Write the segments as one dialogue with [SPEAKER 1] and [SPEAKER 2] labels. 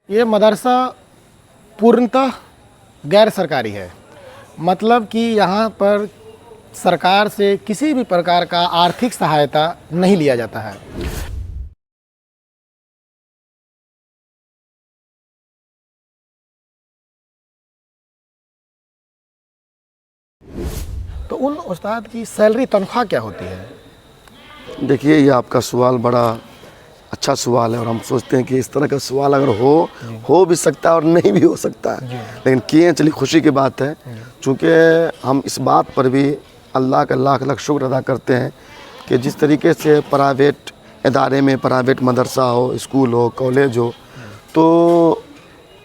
[SPEAKER 1] ये मदरसा पूर्णतः गैर सरकारी है, मतलब कि यहाँ पर सरकार से किसी भी प्रकार का आर्थिक सहायता नहीं लिया जाता है। तो उन उस्ताद की सैलरी तनख्वाह क्या होती है?
[SPEAKER 2] देखिए, ये आपका सवाल बड़ा अच्छा सवाल है और हम सोचते हैं कि इस तरह का सवाल अगर हो भी सकता है और नहीं भी हो सकता है, लेकिन किए चलिए खुशी की बात है। चूँकि हम इस बात पर भी अल्लाह का लाख लाख शुक्र अदा करते हैं कि जिस तरीके से प्राइवेट इदारे में, प्राइवेट मदरसा हो, स्कूल हो, कॉलेज हो, तो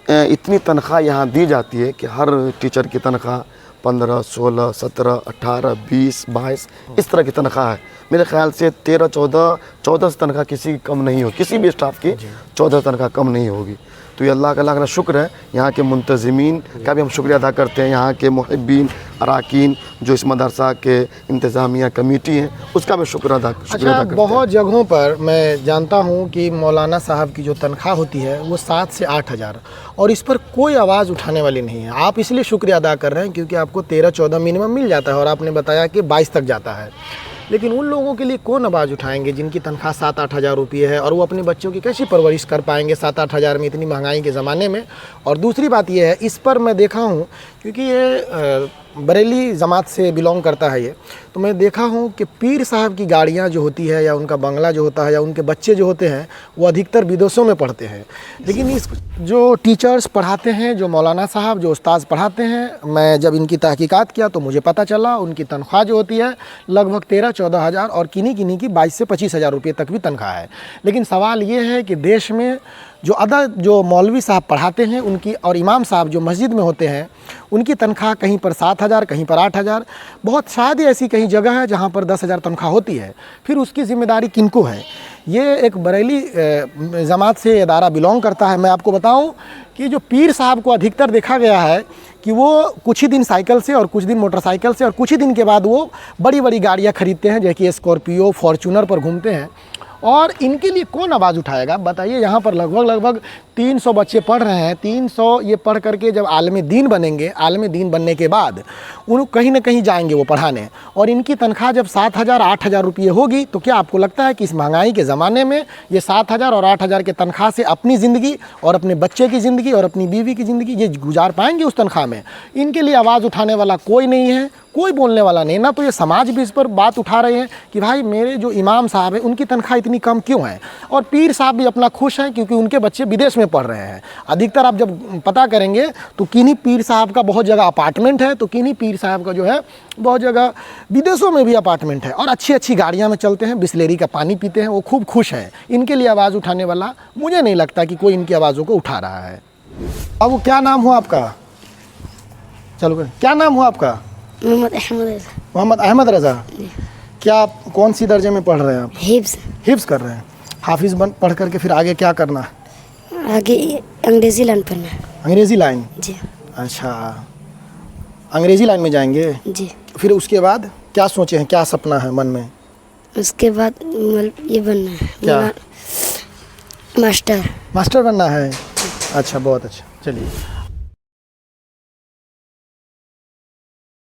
[SPEAKER 2] इतनी तनख्वाह यहाँ दी जाती है कि हर टीचर की तनख्वाह 15, 16, 17, 18, 20, 22 इस तरह की तनख्वाह है। मेरे ख्याल से 13, 14 से तनख्वाह किसी की कम नहीं हो, किसी भी स्टाफ की 14 तनख्वाह कम नहीं होगी। तो ये अल्लाह का लाख शुक्र है। यहाँ के मुंतज़िमीन का भी हम शुक्रिया अदा करते हैं, यहाँ के मुहिब्बीन अराकीन जो इस मदरसा के इंतज़ामिया कमेटी है उसका भी शुक्र अदा करते हैं।
[SPEAKER 1] बहुत जगहों पर मैं जानता हूँ कि मौलाना साहब की जो तनख्वाह होती है वो 7 से 8 हज़ार, और इस पर कोई आवाज़ उठाने वाली नहीं है। आप इसलिए शुक्रिया अदा कर रहे हैं क्योंकि आपको 13-14 मिनिमम मिल जाता है और आपने बताया कि 22 तक जाता है। लेकिन उन लोगों के लिए कौन आवाज़ उठाएंगे जिनकी तनख्वाह 7-8 हज़ार रुपये है, और वो अपने बच्चों की कैसी परवरिश कर पाएंगे 7-8 हज़ार में, इतनी महंगाई के ज़माने में। और दूसरी बात ये है, इस पर मैं देखा हूँ क्योंकि ये बरेली जमात से बिलोंग करता है ये, तो मैं देखा हूँ कि पीर साहब की गाड़ियाँ जो होती है या उनका बंगला जो होता है या उनके बच्चे जो होते हैं वो अधिकतर विदेशों में पढ़ते हैं। लेकिन इस जो टीचर्स पढ़ाते हैं, जो मौलाना साहब, जो उस्ताद पढ़ाते हैं, मैं जब इनकी तहकीकात किया तो मुझे पता चला उनकी तनख्वाह जो होती है लगभग 13-14 हज़ार और किन्हीं की 22 से 25 हज़ार रुपये तक भी तनख्वाह है। लेकिन सवाल ये है कि देश में जो मौलवी साहब पढ़ाते हैं उनकी, और इमाम साहब जो मस्जिद में होते हैं उनकी तनख्वाह कहीं पर 7 हज़ार, कहीं पर 8 हज़ार, बहुत शायद ही ऐसी कहीं जगह है जहाँ पर 10 हज़ार तनख्वाह होती है। फिर उसकी ज़िम्मेदारी किनको है? ये एक बरेली जमात से इदारा बिलोंग करता है। मैं आपको बताऊं कि जो पीर साहब को अधिकतर देखा गया है कि वो कुछ ही दिन साइकिल से और कुछ दिन मोटरसाइकिल से और कुछ ही दिन के बाद वो बड़ी बड़ी गाड़ियाँ खरीदते हैं, जैसे कि स्कॉर्पियो, फॉर्चूनर पर घूमते हैं। और इनके लिए कौन आवाज़ उठाएगा बताइए? यहाँ पर लगभग 300 बच्चे पढ़ रहे हैं। 300 ये पढ़ करके जब आलम दीन बनेंगे, आलम दीन बनने के बाद उन कहीं ना कहीं जाएंगे वो पढ़ाने, और इनकी तनख्वाह जब 7 हज़ार 8 हज़ार रुपये होगी तो क्या आपको लगता है कि इस महंगाई के ज़माने में ये 7 हज़ार और 8 हज़ार के तनख्वाह से अपनी ज़िंदगी और अपने बच्चे की ज़िंदगी और अपनी बीवी की ज़िंदगी ये गुजार पाएंगे उस तनख्वाह में? इनके लिए आवाज़ उठाने वाला कोई नहीं है, कोई बोलने वाला नहीं ना। तो ये समाज भी इस पर बात उठा रहे हैं कि भाई मेरे जो इमाम साहब हैं उनकी तनख्वाह इतनी कम क्यों है? और पीर साहब भी अपना खुश हैं क्योंकि उनके बच्चे विदेश में पढ़ रहे हैं। अधिकतर आप जब पता करेंगे तो किन्हीं पीर साहब का बहुत जगह अपार्टमेंट है, तो किन्हीं पीर साहब का जो है बहुत जगह विदेशों में भी अपार्टमेंट है, और अच्छी अच्छी गाड़ियाँ में चलते हैं, बिस्लेरी का पानी पीते हैं, वो खूब खुश हैं। इनके लिए आवाज़ उठाने वाला मुझे नहीं लगता कि कोई इनकी आवाज़ों को उठा रहा है। अब वो क्या नाम हुआ आपका? चलो, क्या नाम हुआ आपका? मोहम्मद अहमद रज़ा। क्या आप कौन सी दर्जे में पढ़ रहे हैं आप? हिफ्ज़ कर रहे हैं। हाफिज़ पढ़ करके फिर आगे क्या करना है?
[SPEAKER 3] आगे अंग्रेज़ी लाइन पढ़ना है।
[SPEAKER 1] अंग्रेज़ी लाइन? जी। अच्छा, अंग्रेज़ी लाइन में जाएंगे
[SPEAKER 3] जी।
[SPEAKER 1] फिर उसके बाद क्या सोचे हैं, क्या सपना है मन में?
[SPEAKER 3] उसके बाद ये बनना है,
[SPEAKER 1] क्या?
[SPEAKER 3] मास्टर
[SPEAKER 1] मास्टर बनना है? अच्छा, बहुत अच्छा। चलिए।